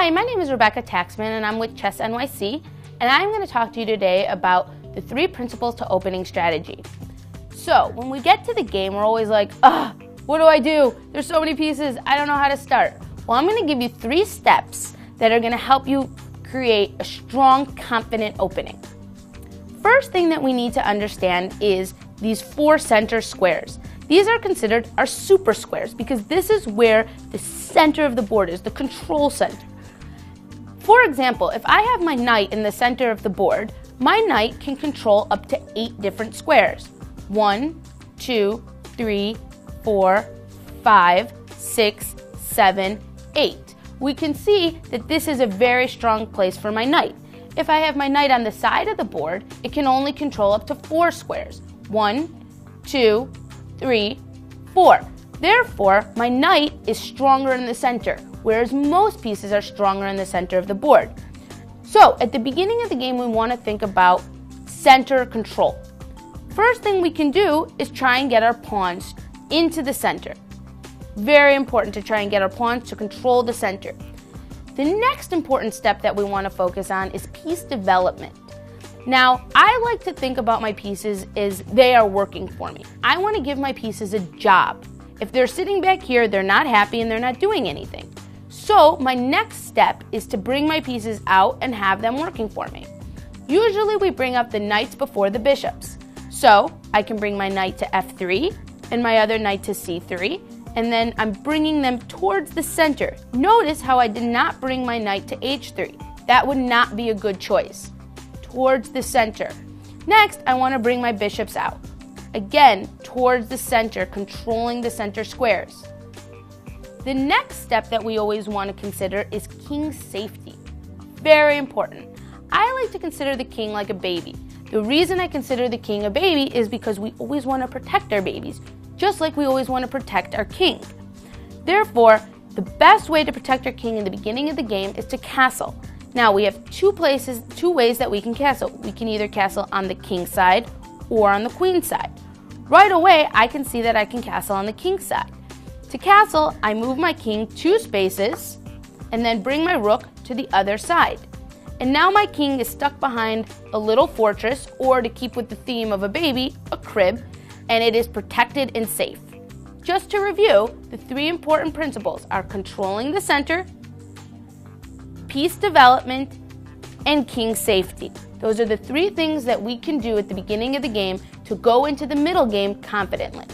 Hi, my name is Rebecca Taxman and I'm with Chess NYC, and I'm going to talk to you today about the 3 principles to opening strategy. So when we get to the game, we're always like, what do I do? There's so many pieces, I don't know how to start. Well, I'm going to give you 3 steps that are going to help you create a strong, confident opening. First thing that we need to understand is these 4 center squares. These are considered our super squares because this is where the center of the board is, the control center. For example, if I have my knight in the center of the board, my knight can control up to 8 different squares. 1, 2, 3, 4, 5, 6, 7, 8. We can see that this is a very strong place for my knight. If I have my knight on the side of the board, it can only control up to 4 squares. 1, 2, 3, 4. Therefore, my knight is stronger in the center, whereas most pieces are stronger in the center of the board. So, at the beginning of the game, we want to think about center control. First thing we can do is try and get our pawns into the center. Very important to try and get our pawns to control the center. The next important step that we want to focus on is piece development. Now, I like to think about my pieces as they are working for me. I want to give my pieces a job. If they're sitting back here, they're not happy and they're not doing anything. So my next step is to bring my pieces out and have them working for me. Usually we bring up the knights before the bishops. So I can bring my knight to f3 and my other knight to c3, and then I'm bringing them towards the center. Notice how I did not bring my knight to h3. That would not be a good choice. Towards the center. Next, I want to bring my bishops out. Again, towards the center, controlling the center squares. The next step that we always want to consider is king safety. Very important. I like to consider the king like a baby. The reason I consider the king a baby is because we always want to protect our babies, just like we always want to protect our king. Therefore, the best way to protect our king in the beginning of the game is to castle. Now we have 2 ways that we can castle. We can either castle on the king side or on the queen side. Right away, I can see that I can castle on the king side. To castle, I move my king 2 spaces and then bring my rook to the other side. And now my king is stuck behind a little fortress, or to keep with the theme of a baby, a crib, and it is protected and safe. Just to review, the 3 important principles are controlling the center, piece development, and king safety. Those are the 3 things that we can do at the beginning of the game to go into the middle game confidently.